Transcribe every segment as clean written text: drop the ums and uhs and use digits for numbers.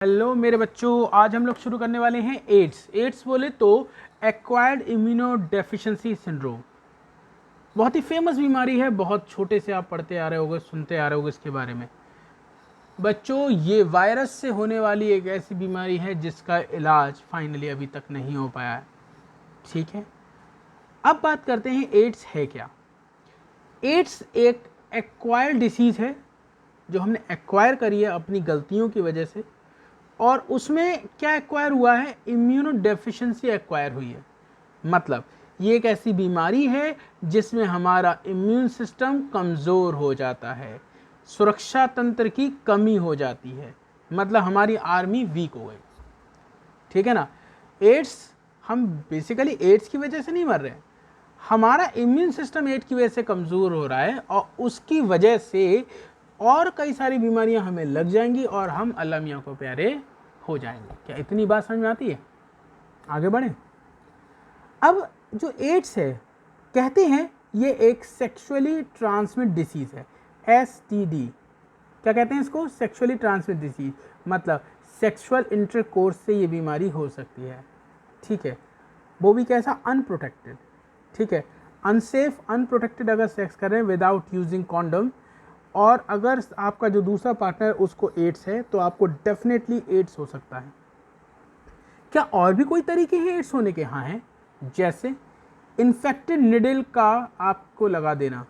Hello मेरे बच्चों, आज हम लोग शुरू करने वाले हैं एड्स बोले तो एक्वायर्ड इम्यूनो डेफिशिएंसी सिंड्रोम। बहुत ही फेमस बीमारी है, बहुत छोटे से आप पढ़ते आ रहे होगे, सुनते आ रहे होगे इसके बारे में। बच्चों, ये वायरस से होने वाली एक ऐसी बीमारी है जिसका इलाज फाइनली अभी तक नहीं हो पाया है। ठीक है, अब बात करते हैं एड्स है क्या। एड्स एक एक्वायर्ड डिसीज़ है जो हमने एक्वायर करी है अपनी गलतियों की वजह से, और उसमें क्या एक्वायर हुआ है, इम्यूनो डेफिशिएंसी एक्वायर हुई है। मतलब ये एक ऐसी बीमारी है जिसमें हमारा इम्यून सिस्टम कमज़ोर हो जाता है, सुरक्षा तंत्र की कमी हो जाती है, मतलब हमारी आर्मी वीक हो गई। ठीक है ना। एड्स, हम बेसिकली एड्स की वजह से नहीं मर रहे हैं, हमारा इम्यून सिस्टम एड्स की वजह से कमज़ोर हो रहा है और उसकी वजह से और कई सारी बीमारियां हमें लग जाएंगी और हम अल्लाह मियां को प्यारे हो जाएंगे। क्या इतनी बात समझ में आती है? आगे बढ़ें। अब जो एड्स है, कहते हैं ये एक सेक्सुअली ट्रांसमिट डिसीज़ है, STD। क्या कहते हैं इसको? सेक्सुअली ट्रांसमिट डिसीज, मतलब सेक्सुअल इंटरकोर्स से ये बीमारी हो सकती है। ठीक है, वो भी कैसा? अनप्रोटेक्टेड। ठीक है, अनसेफ अनप्रोटेक्टेड अगर सेक्स करें विदाउट यूजिंग कॉन्डम, और अगर आपका जो दूसरा पार्टनर उसको एड्स है तो आपको डेफिनेटली एड्स हो सकता है। क्या और भी कोई तरीके हैं एड्स होने के? हाँ हैं, जैसे इन्फेक्टेड निडल का आपको लगा देना।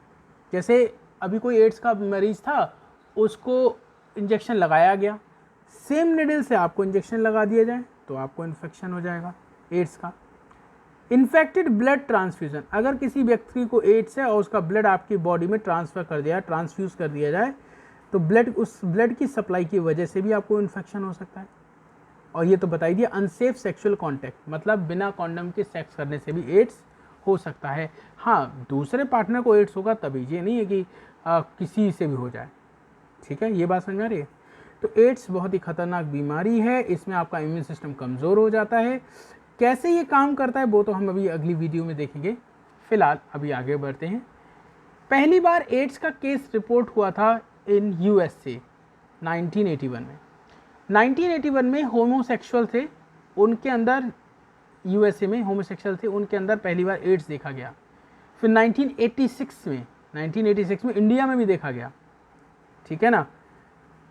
जैसे अभी कोई एड्स का मरीज था, उसको इंजेक्शन लगाया गया, सेम निडल से आपको इंजेक्शन लगा दिया जाए तो आपको इन्फेक्शन हो जाएगा एड्स का। इन्फेक्टेड ब्लड ट्रांसफ्यूज़न, अगर किसी व्यक्ति को एड्स है और उसका ब्लड आपकी बॉडी में ट्रांसफ्यूज़ कर दिया जाए तो उस ब्लड की सप्लाई की वजह से भी आपको इन्फेक्शन हो सकता है। और ये तो बताई दिया अनसेफ सेक्सुअल कॉन्टैक्ट, मतलब बिना कॉन्डम के सेक्स करने से भी एड्स हो सकता है। हाँ, दूसरे पार्टनर को एड्स होगा तभी, ये नहीं है कि किसी से भी हो जाए। ठीक है, ये बात समझ आ रही है। तो एड्स बहुत ही खतरनाक बीमारी है, इसमें आपका इम्यून सिस्टम कमज़ोर हो जाता है। कैसे ये काम करता है वो तो हम अभी अगली वीडियो में देखेंगे। फिलहाल अभी आगे बढ़ते हैं। पहली बार एड्स का केस रिपोर्ट हुआ था इन USA 1981 में। 1981 में होमोसेक्सुअल थे, उनके अंदर, USA में होमोसेक्सुअल थे, उनके अंदर पहली बार एड्स देखा गया। फिर 1986 में इंडिया में भी देखा गया। ठीक है ना।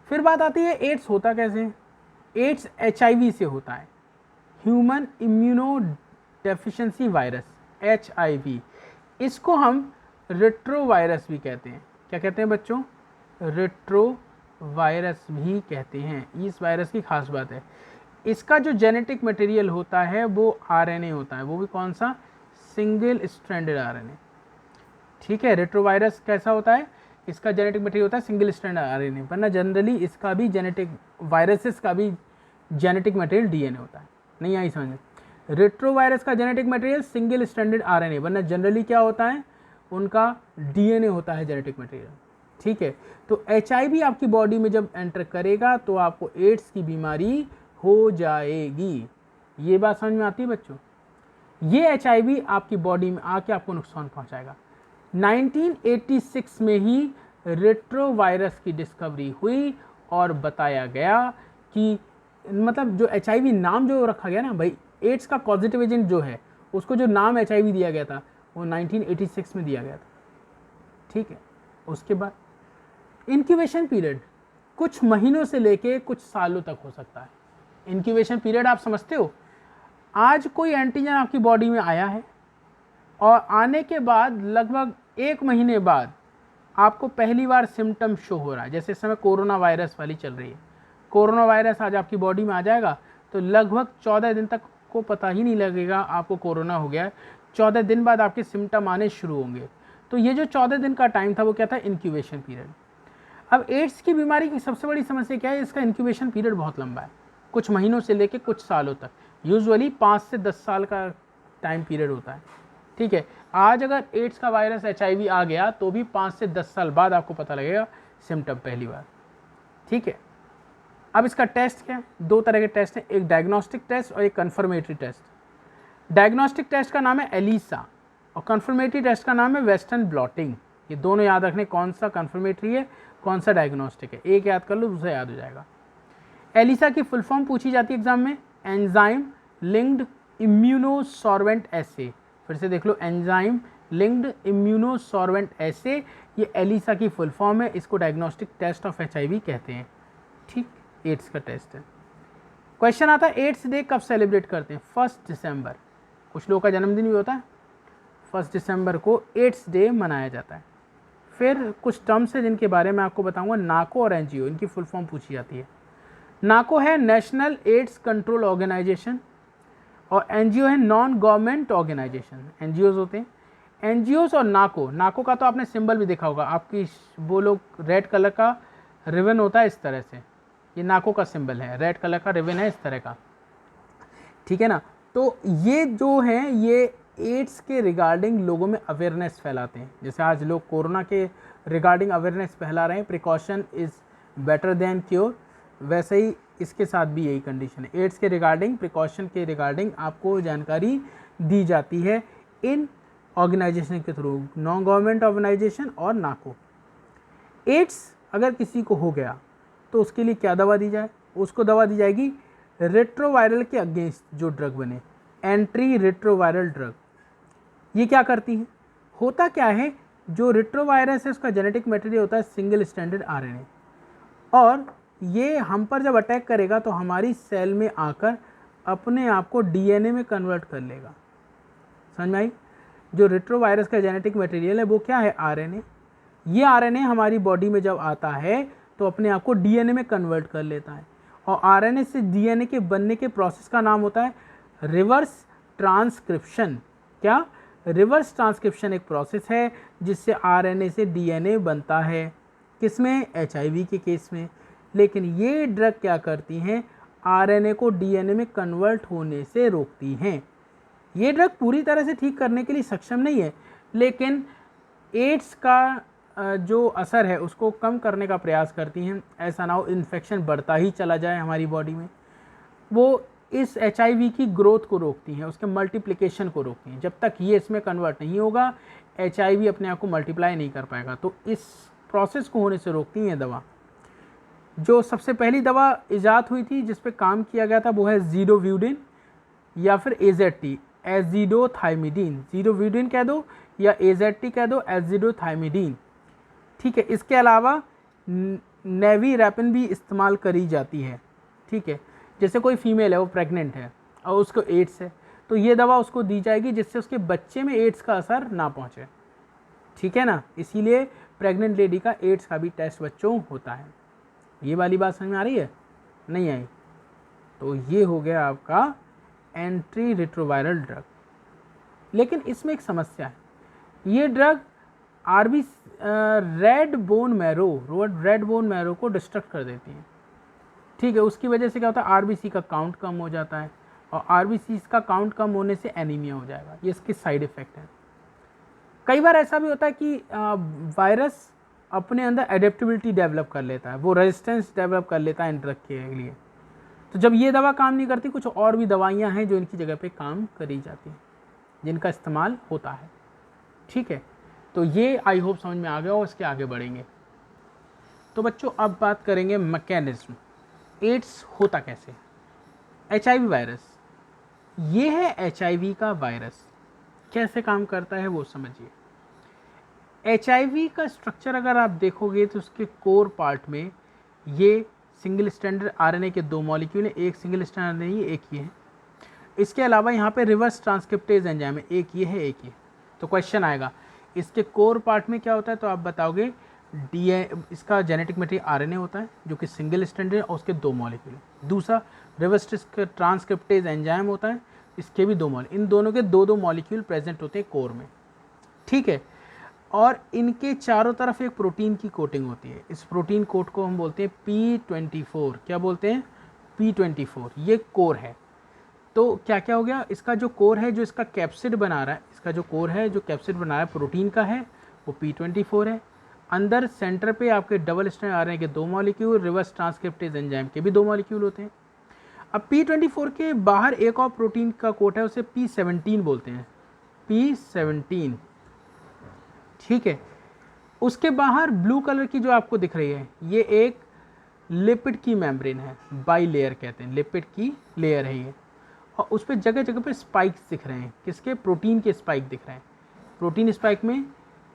फिर बात आती है एड्स होता कैसे। एड्स HIV से होता है, human immuno deficiency virus, HIV। इसको हम रेट्रोवायरस भी कहते हैं। क्या कहते हैं बच्चों? रेट्रोवायरस भी कहते हैं। इस वायरस की खास बात है, इसका जो जेनेटिक मटेरियल होता है वो RNA होता है, वो भी कौन सा? Single stranded RNA। ठीक है, रेट्रोवायरस कैसा होता है? इसका जेनेटिक मटेरियल होता है सिंगल स्ट्रैंड RNA, वरना जनरली इसका भी जेनेटिक, वायरसेस का भी जेनेटिक मटेरियल DNA होता है। नहीं आई समझ? रेट्रोवायरस का genetic material single stranded RNA, वरना जनरली क्या होता है? उनका DNA होता है जेनेटिक मटेरियल। ठीक है, तो HIV आपकी बॉडी में जब एंटर करेगा तो आपको एड्स की बीमारी हो जाएगी। ये बात समझ में आती है बच्चों? ये HIV आपकी बॉडी में आके आपको नुकसान पहुंचाएगा। 1986 में ही रेट्रोवायरस की डिस्कवरी हुई और बताया गया कि, मतलब जो HIV नाम जो रखा गया ना भाई, एड्स का पॉजिटिव एजेंट जो है उसको जो नाम HIV दिया गया था वो 1986 में दिया गया था। ठीक है, उसके बाद इंक्यूबेशन पीरियड कुछ महीनों से लेके कुछ सालों तक हो सकता है। इंक्यूबेशन पीरियड आप समझते हो? आज कोई एंटीजन आपकी बॉडी में आया है और आने के बाद लगभग 1 महीने बाद आपको पहली बार सिम्टम शो हो रहा है। जैसे इस समय कोरोना वायरस वाली चल रही है, कोरोना वायरस आज आपकी बॉडी में आ जाएगा तो लगभग 14 दिन तक को पता ही नहीं लगेगा आपको कोरोना हो गया है। 14 दिन बाद आपके सिम्टम आने शुरू होंगे। तो ये जो 14 दिन का टाइम था वो क्या था? Incubation period. अब एड्स की बीमारी की सबसे बड़ी समस्या क्या है? इसका इंक्यूबेशन पीरियड बहुत लंबा है, कुछ महीनों से लेकर कुछ सालों तक, यूजुअली 5 से 10 साल का टाइम पीरियड होता है। ठीक है, आज अगर एड्स का वायरस HIV आ गया तो भी 5 से 10 साल बाद आपको पता लगेगा सिम्टम पहली बार। ठीक है, अब इसका टेस्ट क्या है? 2 तरह के टेस्ट हैं, एक डायग्नोस्टिक टेस्ट और एक कन्फर्मेटरी टेस्ट। डायग्नोस्टिक टेस्ट का नाम है एलिसा और कन्फर्मेटरी टेस्ट का नाम है वेस्टर्न ब्लॉटिंग। ये दोनों याद रखने, कौन सा कन्फर्मेटरी है कौन सा डायग्नोस्टिक है। एक याद कर लो, दूसरा याद हो जाएगा। एलिसा की फुल फॉर्म पूछी जाती है एग्जाम में, एंजाइम लिंक्ड इम्यूनोसॉर्बेंट एसे। फिर से देख लो, एंजाइम लिंक्ड इम्यूनोसॉर्बेंट एसे, ये एलिसा की फुल फॉर्म है। इसको डायग्नोस्टिक टेस्ट ऑफ HIV कहते हैं। ठीक, एड्स का टेस्ट है। क्वेश्चन आता है एड्स डे कब सेलिब्रेट करते हैं? 1 दिसंबर। कुछ लोगों का जन्मदिन भी होता है, 1 दिसंबर को एड्स डे मनाया जाता है। फिर कुछ टर्म्स हैं जिनके बारे में आपको बताऊंगा। नाको और एनजीओ, इनकी फुल फॉर्म पूछी जाती है। नाको है नेशनल एड्स कंट्रोल ऑर्गेनाइजेशन और एनजीओ है नॉन गवर्नमेंट ऑर्गेनाइजेशन। एनजीओज होते हैं। एनजीओज और नाको, नाको का तो आपने सिंबल भी देखा होगा, आपकी वो लोग रेड कलर का रिबन होता है इस तरह से, ये नाको का सिंबल है, रेड कलर का रिबन है इस तरह का, ठीक है ना। तो ये जो है ये एड्स के रिगार्डिंग लोगों में अवेयरनेस फैलाते हैं। जैसे आज लोग कोरोना के रिगार्डिंग अवेयरनेस फैला रहे हैं, precaution is better than cure, वैसे ही इसके साथ भी यही कंडीशन है। एड्स के रिगार्डिंग, प्रिकॉशन के रिगार्डिंग आपको जानकारी दी जाती है इन ऑर्गेनाइजेशन के थ्रू, नॉन गवर्नमेंट ऑर्गेनाइजेशन और नाको। एड्स अगर किसी को हो गया तो उसके लिए क्या दवा दी जाए? उसको दवा दी जाएगी रेट्रोवायरल के अगेंस्ट जो ड्रग बने, एंट्री रेट्रोवायरल ड्रग। ये क्या करती है? होता क्या है, जो रेट्रोवायरस है उसका जेनेटिक मटेरियल होता है सिंगल स्ट्रैंडेड RNA, और ये हम पर जब अटैक करेगा तो हमारी सेल में आकर अपने आप को DNA में कन्वर्ट कर लेगा। समझ में आई? जो रेट्रोवायरस का जेनेटिक मटेरियल है वो क्या है? RNA। ये RNA हमारी बॉडी में जब आता है तो अपने आप को DNA में कन्वर्ट कर लेता है, और RNA से DNA के बनने के प्रोसेस का नाम होता है रिवर्स ट्रांसक्रिप्शन। क्या? रिवर्स ट्रांसक्रिप्शन एक प्रोसेस है जिससे RNA से DNA बनता है। किसमें? HIV के केस में। लेकिन ये ड्रग क्या करती हैं? RNA को DNA में कन्वर्ट होने से रोकती हैं। ये ड्रग पूरी तरह से ठीक करने के लिए सक्षम नहीं है, लेकिन एड्स का जो असर है उसको कम करने का प्रयास करती हैं। ऐसा ना हो इन्फेक्शन बढ़ता ही चला जाए हमारी बॉडी में। वो इस HIV की ग्रोथ को रोकती हैं, उसके मल्टीप्लिकेशन को रोकती हैं। जब तक ये इसमें कन्वर्ट नहीं होगा HIV अपने आप को मल्टीप्लाई नहीं कर पाएगा, तो इस प्रोसेस को होने से रोकती हैं दवा। जो सबसे पहली दवा ईजाद हुई थी जिस पे काम किया गया था वो है ज़ीरोव्यूडिन या फिर AZT, एज़िडोथाइमिडीन। ज़ीरोव्यूडिन कह दो या AZT कह दो, एज़िडोथाइमिडीन। ठीक है। इसके अलावा नेविरैपिन भी इस्तेमाल करी जाती है। ठीक है। जैसे कोई फीमेल है, वो प्रेग्नेंट है और उसको एड्स है, तो ये दवा उसको दी जाएगी जिससे उसके बच्चे में एड्स का असर ना पहुँचे। ठीक है ना। इसीलिए प्रेग्नेंट लेडी का एड्स का भी टेस्ट बच्चों होता है। ये वाली बात समझ में आ रही है? नहीं आई? तो ये हो गया आपका एंट्री रिट्रोवायरल ड्रग। लेकिन इसमें एक समस्या है, ये ड्रग रेड बोन मैरो को डिस्ट्रक्ट कर देती है। ठीक है। उसकी वजह से क्या होता है? RBC का काउंट कम हो जाता है, और RBC का काउंट कम होने से एनीमिया हो जाएगा। ये इसके साइड इफ़ेक्ट है। कई बार ऐसा भी होता है कि वायरस अपने अंदर एडेप्टेबिलिटी डेवलप कर लेता है, वो रेजिस्टेंस डेवलप कर लेता है इन ड्रग के लिए। तो जब ये दवा काम नहीं करती, कुछ और भी दवाइयाँ हैं जो इनकी जगह पे काम करी जाती हैं, जिनका इस्तेमाल होता है। ठीक है। तो ये आई होप समझ में आ गया, और इसके आगे बढ़ेंगे। तो बच्चों अब बात करेंगे मैकेनिज्म, एड्स होता कैसे। HIV वायरस, ये है HIV का वायरस। कैसे काम करता है वो समझिए। HIV का स्ट्रक्चर अगर आप देखोगे तो उसके कोर पार्ट में ये सिंगल स्ट्रैंडेड RNA के 2 मॉलिक्यूल हैं, एक सिंगल स्ट्रैंड नहीं, एक ये है। इसके अलावा यहाँ पे रिवर्स ट्रांसक्रिप्टेज एंजाइम है, एक ये है, एक ये। तो क्वेश्चन आएगा इसके कोर पार्ट में क्या होता है, तो आप बताओगे इसका जेनेटिक मटेरियल RNA होता है जो कि सिंगल स्ट्रैंडेड और उसके 2 मॉलिक्यूल। दूसरा रिवर्स ट्रांसक्रिप्टेज एंजाइम होता है, इसके भी 2 मॉलिक्यूल, इन दोनों के 2-2 मॉलिक्यूल प्रेजेंट होते हैं कोर में। ठीक है। और इनके चारों तरफ एक प्रोटीन की कोटिंग होती है। इस प्रोटीन कोट को हम बोलते हैं P24। क्या बोलते हैं? P24। ये कोर है। तो क्या क्या हो गया, इसका जो कोर है, जो इसका कैप्सिड बना रहा है, इसका जो कोर है जो कैप्सिड बना रहा है प्रोटीन का है, वो P24 है। अंदर सेंटर पे आपके डबल स्ट्रैंड RNA के 2 मॉलिक्यूल, रिवर्स ट्रांसक्रिप्टेज एंजाइम के भी 2 मॉलिक्यूल होते हैं। अब P24 के बाहर एक और प्रोटीन का कोट है, उसे P17 बोलते हैं, P17। ठीक है। उसके बाहर ब्लू कलर की जो आपको दिख रही है, ये एक लिपिड की मेम्ब्रेन है, बाई लेयर कहते हैं, लिपिड की लेयर है ये, और उस पर जगह जगह पे स्पाइक्स दिख रहे हैं, किसके, प्रोटीन के स्पाइक दिख रहे हैं। प्रोटीन स्पाइक में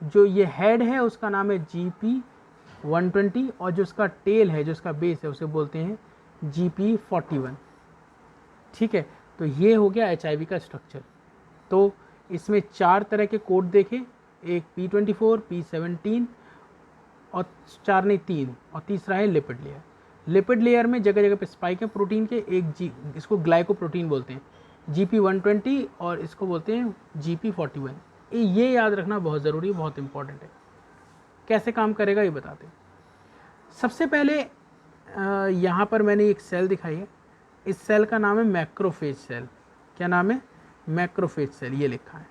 जो ये हेड है उसका नाम है GP120, और जो उसका टेल है, जो उसका बेस है, उसे बोलते हैं GP41। ठीक है, तो ये हो गया HIV का स्ट्रक्चर। तो इसमें 4 तरह के कोड देखे, एक P24, P17 और 4 नहीं 3, और तीसरा है लिपिड लेयर। लिपिड लेयर में जगह जगह पे स्पाइक है प्रोटीन के, इसको ग्लाइकोप्रोटीन बोलते हैं, GP120, और इसको बोलते हैं GP41। ये याद रखना बहुत ज़रूरी है, बहुत इंपॉर्टेंट है। कैसे काम करेगा ये बताते हैं। सबसे पहले यहाँ पर मैंने एक सेल दिखाई है, इस सेल का नाम है मैक्रोफेज सेल। क्या नाम है, मैक्रोफेज सेल, ये लिखा है।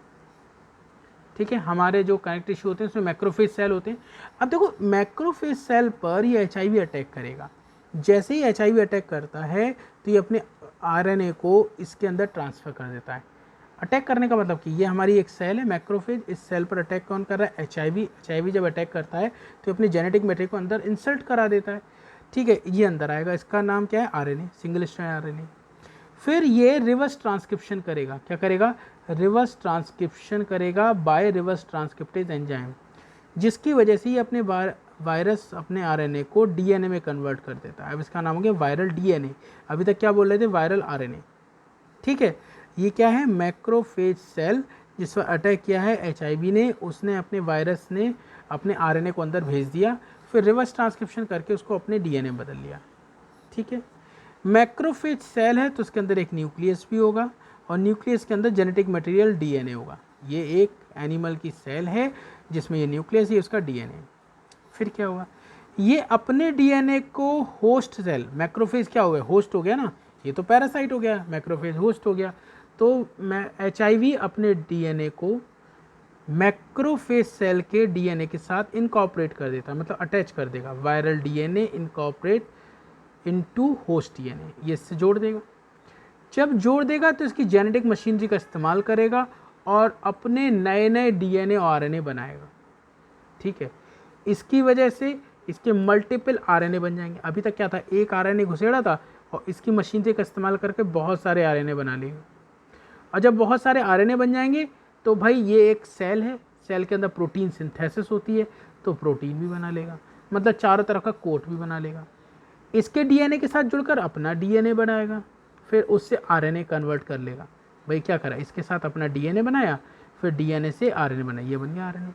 ठीक है, हमारे जो कनेक्ट टिश्यू होते हैं उसमें मैक्रोफेज सेल होते हैं। अब देखो, मैक्रोफेज सेल पर ये HIV अटैक करेगा। जैसे ही HIV अटैक करता है तो ये अपने RNA को इसके अंदर ट्रांसफ़र कर देता है। अटैक करने का मतलब कि ये हमारी एक सेल है मैक्रोफेज, इस सेल पर अटैक कौन कर रहा है, HIV जब अटैक करता है तो अपनी जेनेटिक मैटेरियल को अंदर इंसर्ट करा देता है। ठीक है, ये अंदर आएगा, इसका नाम क्या है, RNA, सिंगल स्ट्रैंड RNA। फिर ये रिवर्स ट्रांसक्रिप्शन करेगा। क्या करेगा, रिवर्स ट्रांसक्रिप्शन करेगा बाय रिवर्स ट्रांसक्रिप्टेज एंजाइम, जिसकी वजह से ये अपने वायरस अपने RNA को DNA में कन्वर्ट कर देता है। अब इसका नाम हो गया वायरल DNA। अभी तक क्या बोल रहे थे, वायरल RNA। ठीक है, ये क्या है, मैक्रोफेज सेल, जिस पर अटैक किया है HIV ने, उसने अपने वायरस ने अपने RNA को अंदर भेज दिया, फिर रिवर्स ट्रांसक्रिप्शन करके उसको अपने DNA बदल लिया। ठीक है, मैक्रोफेज सेल है तो उसके अंदर एक न्यूक्लियस भी होगा, और न्यूक्लियस के अंदर जेनेटिक मटेरियल DNA होगा। ये एक एनिमल की सेल है जिसमें ये न्यूक्लियस है, उसका DNA। फिर क्या हुआ, ये अपने DNA को होस्ट सेल, मैक्रोफेज क्या हो गया, होस्ट हो गया ना, ये तो पैरासाइट हो गया, मैक्रोफेज होस्ट हो गया। तो HIV अपने DNA को मैक्रोफेज सेल के DNA के साथ इनकॉर्पोरेट कर देता है, मतलब अटैच कर देगा। Viral DNA incorporate into host DNA, ये इससे जोड़ देगा। जब जोड़ देगा तो इसकी जेनेटिक मशीनरी का इस्तेमाल करेगा और अपने नए नए DNA और RNA बनाएगा। ठीक है, इसकी वजह से इसके मल्टीपल RNA बन जाएंगे। अभी तक क्या था, एक RNA घुसेड़ा था और इसकी मशीनरी का इस्तेमाल करके बहुत सारे RNA बना लेगा। और जब बहुत सारे RNA बन जाएंगे तो भाई ये एक सेल है, सेल के अंदर प्रोटीन सिंथेसिस होती है, तो प्रोटीन भी बना लेगा, मतलब चारों तरफ का कोट भी बना लेगा। इसके DNA के साथ जुड़कर अपना DNA बनाएगा, फिर उससे RNA कन्वर्ट कर लेगा। भाई क्या करा, इसके साथ अपना DNA बनाया, फिर DNA से RNA बनाया, ये बन गया RNA।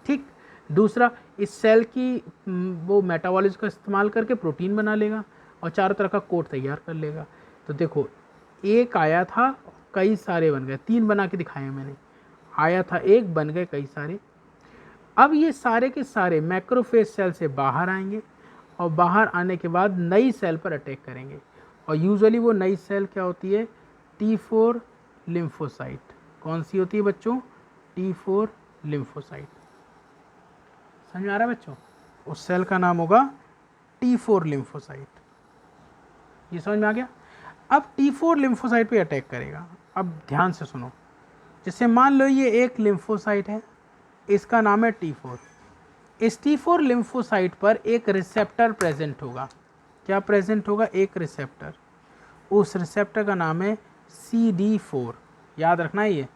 ठीक, दूसरा, इस सेल की वो मेटाबॉलिज्म का इस्तेमाल करके प्रोटीन बना लेगा और चारों तरफ का कोट तैयार कर लेगा। तो देखो, एक आया था, कई सारे बन गए, 3 बना के दिखाए मैंने, आया था एक, बन गए कई सारे। अब ये सारे के सारे मैक्रोफेज सेल से बाहर आएंगे और बाहर आने के बाद नई सेल पर अटैक करेंगे, और यूजुअली वो नई सेल क्या होती है, T4 लिम्फोसाइट। कौन सी होती है बच्चों, T4 लिम्फोसाइट। समझ में आ रहा है बच्चों, उस सेल का नाम होगा T4 लिम्फोसाइट। ये समझ में आ गया। अब T4 लिम्फोसाइट पे अटैक करेगा। अब ध्यान से सुनो, जैसे मान लो ये एक लिम्फोसाइट है, इसका नाम है T4। इस T4 लिम्फोसाइट पर एक रिसेप्टर प्रेजेंट होगा। क्या प्रेजेंट होगा, एक रिसेप्टर। उस रिसेप्टर का नाम है CD4। याद रखना है ये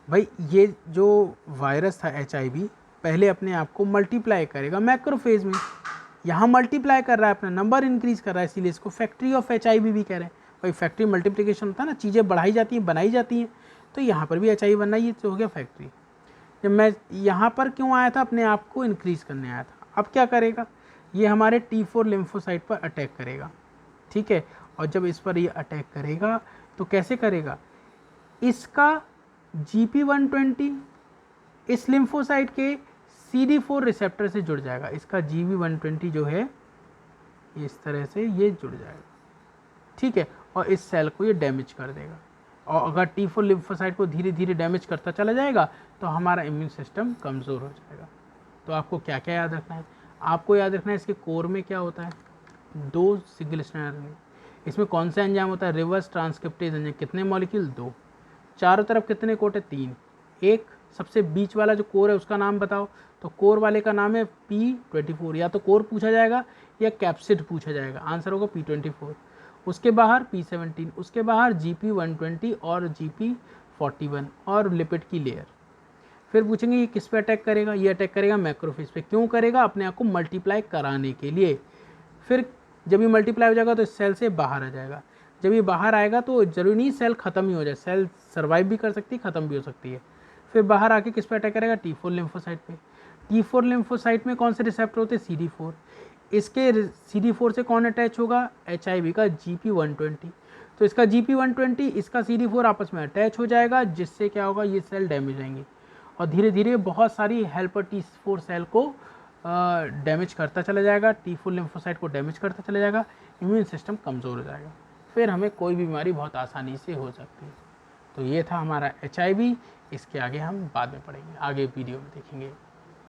भाई, ये जो वायरस था HIV, पहले अपने आप को मल्टीप्लाई करेगा मैक्रोफेज में, यहाँ मल्टीप्लाई कर रहा है, अपना नंबर इंक्रीज कर रहा है, इसीलिए इसको फैक्ट्री ऑफ HIV भी कह रहे हैं। भाई फैक्ट्री मल्टीप्लिकेशन होता है ना, चीज़ें बढ़ाई जाती हैं, बनाई जाती हैं, तो यहाँ पर भी HIV बनना, ये तो हो गया फैक्ट्री। जब मैं यहाँ पर क्यों आया था, अपने आप को इंक्रीज करने आया था। अब क्या करेगा, ये हमारे T4 लिम्फोसाइट पर अटैक करेगा। ठीक है, और जब इस पर ये अटैक करेगा तो कैसे करेगा, इसका GP120 इस लिम्फोसाइट के CD4 रिसेप्टर से जुड़ जाएगा। इसका GP120 जो है इस तरह से ये जुड़ जाएगा। ठीक है, और इस सेल को ये डैमेज कर देगा, और अगर T4 लिम्फोसाइट को धीरे धीरे डैमेज करता चला जाएगा तो हमारा इम्यून सिस्टम कमज़ोर हो जाएगा। तो आपको क्या क्या याद रखना है, आपको याद रखना है इसके कोर में क्या होता है, 2 सिंगल स्ट्रैंड RNA। इसमें कौन सा एंजाइम होता है, रिवर्स ट्रांसक्रिप्टेज एंजाइम। कितने मॉलिक्यूल, 2। चारों तरफ कितने कोट है, 3। एक सबसे बीच वाला जो कोर है उसका नाम बताओ, तो कोर वाले का नाम है P24, या तो कोर पूछा जाएगा या कैप्सिड पूछा जाएगा, आंसर होगा P24। उसके बाहर P17, उसके बाहर GP120 और GP41 और लिपिड की लेयर। फिर पूछेंगे ये किस पे अटैक करेगा, ये अटैक करेगा मैक्रोफेज पे। क्यों करेगा? अपने आप को मल्टीप्लाई कराने के लिए। फिर जब ये मल्टीप्लाई हो जाएगा तो सेल से बाहर आ जाएगा। जब ये बाहर आएगा तो जरूरी नहीं सेल खत्म ही हो जाए, सेल सर्वाइव भी कर सकती है, खत्म भी हो सकती है। फिर बाहर आके किस पे अटैक करेगा? T4 लिम्फोसाइट पे। T4 लिम्फोसाइट में कौन से रिसेप्टर होते हैं? CD4। इसके CD4 से कौन अटैच होगा? HIV का GP120। तो इसका GP120 इसका CD4 आपस में अटैच हो जाएगा, जिससे क्या होगा? ये सेल डैमेज आएंगे और धीरे धीरे बहुत सारी हेल्पर T4 सेल को डैमेज करता चला जाएगा, T4 लिम्फोसाइट को डैमेज करता चला जाएगा, इम्यून सिस्टम कमज़ोर हो जाएगा, फिर हमें कोई भी बीमारी बहुत आसानी से हो सकती है। तो ये था हमारा HIV। इसके आगे हम बाद में पढ़ेंगे, आगे वीडियो में देखेंगे।